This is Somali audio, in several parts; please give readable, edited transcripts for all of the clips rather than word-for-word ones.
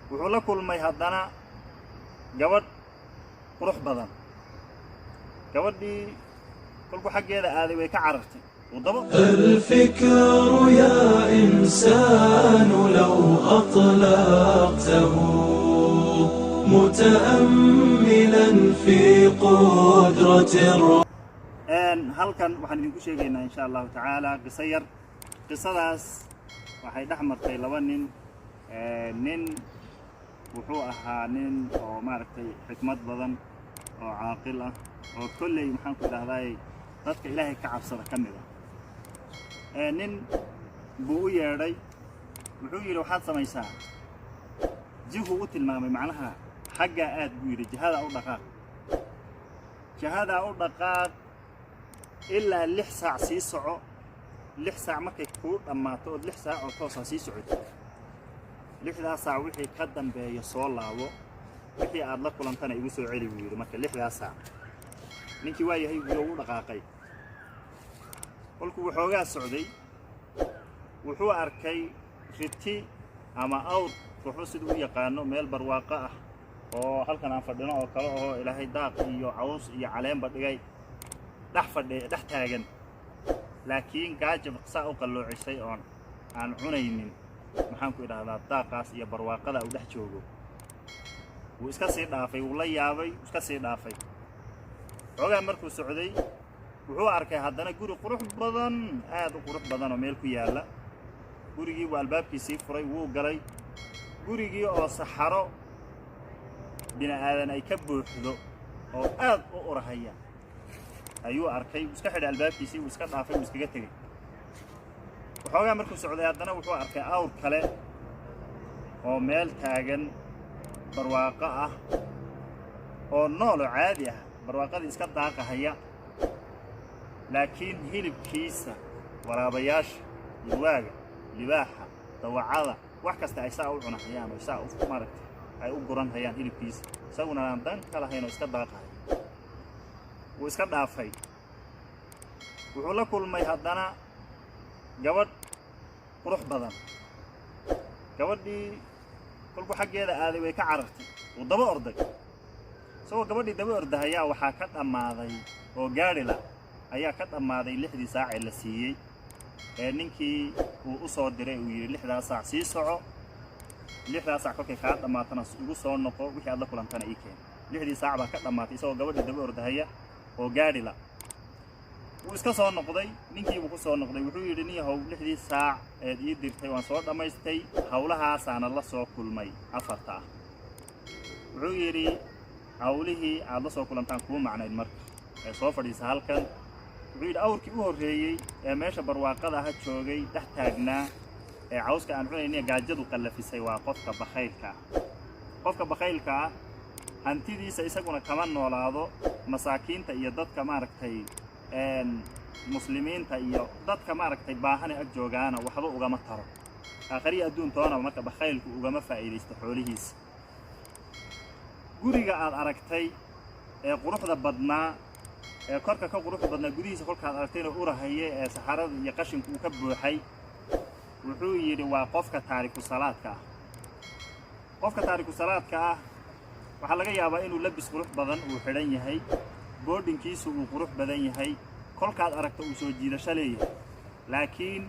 wuxuu la kulmay haddana gabadh qurux badan. gabadhii kolku xaggeeda aaday way ka carartay. الفكر يا إنسان لو أطلقته متأملا في قدرة halkan waxaan idinku sheegaynaa insha allahu tacaala qiso yar. qisadaas waxay dhex martay laba nin. nin wuxuu ahaa nin oo maaragtay xikmad badan oo caaqil ah oo kolley maxaan ku idhahdaay dadka ilaahay ka cabsada ka mid ah. nin buu u yeedhay, wuxuu yidhi waxaad samaysaa, jihuu u tilmaamay, macnaha xaggaa aad buu yidhi, jihadaa u dhaqaaq. jihadaa u dhaqaaq ilaa 6 saac sii soco. 6 saac markay kuu dhammaato ood 6 saac oo toosaa sii socoto, 6daas saac wixii ka dambeeya soo laabo, wixii aad la kulantana igu soo celi buu yidhi. marka 6daas saac ninkii waa yahay buu u dhaqaaqay. kolkuu waxoogaa socday wuxuu arkay riti ama awr, ruuxu siduu u yaqaano, meel barwaaqo ah oo halkan aan fadhino oo kale oo ilaahay daaq iyo caws iyo caleenba dhigay, dhex taagan, laakiin gaajo saa u qalloocisay oon aan cunaynin, maxaan ku idhahdaa, daaqaas iyo barwaaqada uu dhex joogo. wuu iska sii dhaafay, wuu la yaabay, iska sii dhaafay. xoogaa markuu socday wuxuu arkay haddana guri qurux badan, aad u qurux badan oo meel ku yaalla. gurigii buu albaabkiisii furay, wuu galay. gurigii oo saxaro bini aadan ay ka buuxdo oo aad u urahaya ayuu arkay. wuu iska xidhay albaabkiisii, wuu iska dhaafay, wuu iskaga tegey. waxoogaa markuu socday haddana wuxuu arkay awr kale oo meel taagan, barwaaqo ah oo nool oo caadi ah, barwaaqadii iska daaqahaya, laakiin hilibkiisa waraabayaasha, ilwaaga, libaaxa, dawacada, wax kasta ay saa u cunahayaan oo saa u maaragtay ay u guran hayaan hilibkiisa, isaguna aan dan ka lahayn oo iska daaqahay. wuu iska dhaafay. wuxuu la kulmay haddana gabadh qurux badan. gabadhii kolku xaggeeda aaday way ka carartay, wuu daba orday. isagoo gabadhii daba ordahayaa waxaa ka dhammaaday oo gaadhi la ayaa ka dhammaaday 6dii saac ee la siiyey, ee ninkii uu u soo diray uu yidhi 6daas saac sii soco, 6daas saac kolkay kaa dhammaatana igu soo noqo, wixii aad la kulantana ii keen. 6dii saac baa ka dhammaatay isagoo gabadhii daba ordahaya oo gaadhi la. wuu iska soo noqday, ninkiibuu ku soo noqday. wuxuu yidhi nin yahow, 6dii saac eed ii dirtay waan soo dhammaystay, hawlahaasaana la soo kulmay 4 ah. wuxuu yidhi hawlihii aad la soo kulantaan kuu macnayd marka ee soo fadhiisa halkan. wuxuu yidhi awrkii u horreeyey ee meesha barwaaqada aha joogay, dhex taagnaa, ee cawska aan cunayniya gaajadu qallafisay, waa qofka bakhaylka ah. qofka bakhaylka ah hantidiisa isaguna kama noolaado, masaakiinta iyo dadka maaragtay muslimiinta iyo dadka maaragtay baahane ag joogaana waxba ugama taro. aakhariya adduuntoonaba marka bakhaylku ugama faa'iidaysto xoolihiisa. guriga aad aragtay ee quruxda badnaa, ee korka ka quruxda badnaa, gudihiisa kolkaad aragtayna urahaye ee saxarada iyo qashinku uu ka buuxay, wuxuu yidhi waa qofka taariku salaadka ah. qofka taariku salaadka ah waxaa laga yaabaa inuu labis qurux badan uu xidhan yahay, boodhinkiisu uu qurux badan yahay, kolkaad aragto uu soo jiidasho leeyahay, laakiin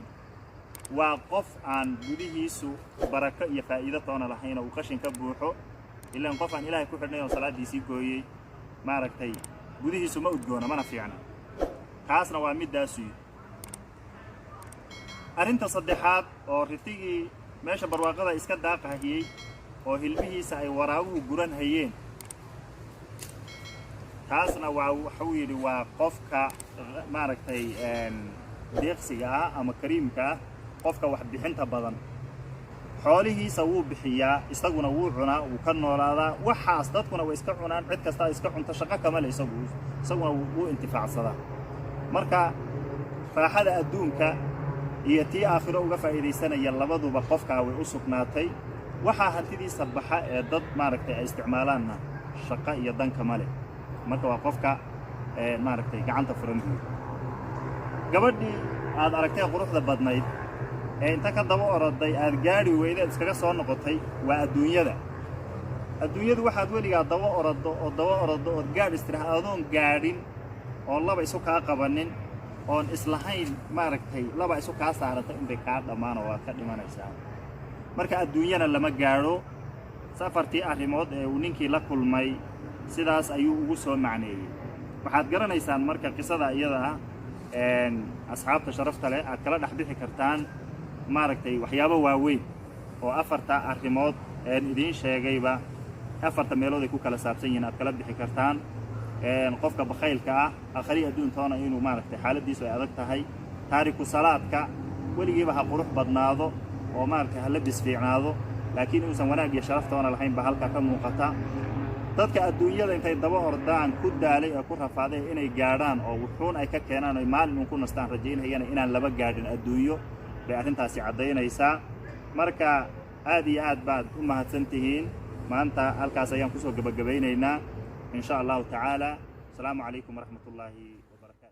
waa qof aan gudihiisu barako iyo faa'iido toona lahayn oo uu qashin ka buuxo. ilaan qof aan ilaahay ku xidhnay oo salaadiisii gooyey, maaragtay gudihiisu ma udgoona, mana fiicna. taasna waa middaasu yidhi. arrinta saddexaad oo ritigii meesha barwaaqada iska daaqahayey oo hilbihiisa ay waraabuhu guran hayeen, taasna waa wuxuu yidhi waa qofka maaragtay deeqsiga ah ama kariimka ah, qofka wax bixinta badan. xoolihiisa wuu bixiyaa, isaguna wuu cunaa, wuu ka noolaadaa. waxaas dadkuna way iska cunaan, cid kastaa iska cunta, shaqo kama le isaguna wuu intifaacsadaa. marka raaxada adduunka iyo tii aakhiro uga faa'iidaysanaya labaduba qofkaa way u sugnaatay. waxaa hantidiisa baxa ee dad maaragtay ay isticmaalaanna shaqo iyo danka ma leh. marka waa qofka maaragtay gacanta furan buuyi. gabadhii aad aragtay quruxda badnayd inta ka daba oroday aad gaari weyda iskaga soo noqotay waa adduunyada waxaad weligaa daba orado oo gaadh istiraha adoon gaadhin oo laba isu kaa qabanin oon islahayn maaragtay laba isu kaa saarata inbay kaa dhammaan oo waad ka dhimanaysaa marka adduunyana lama gaadho safartii arrimood ee uu ninkii la kulmay sidaas ayuu ugu soo macneeyey waxaad garanaysaan marka qisada iyada ah asxaabta sharafta leh aad kala dhex bixi kartaan maaragtay waxyaabo waaweyn oo afarta arrimood idiin sheegayba afarta meelood ay ku kala saabsan yihiin aad kala bixi kartaan qofka bakhaylka ah akhri adduuntoona inuu maaragtay xaaladiisu ay adag tahay taariku salaadka weligiiba ha qurux badnaado oo maaragtay ha labis fiicnaado laakiin uusan wanaag iyo sharaftoona lahayn ba halka ka muuqata dadka adduunyada intay daba ordaan ku daalay oo ku rafaaday inay gaadhaan oo wuxuun ay ka keenaan oo maalin ku nastaan rajaynayaan inaan laba gaadhin adduunyo bay arrintaasi cadaynaysaa marka aad iyo aad baad u mahadsantihiin maanta halkaas ayaan ku soo gabagabaynaynaa in sha Allah ta'ala. Assalamu alaykum wa rahmatullahi wa barakatuh.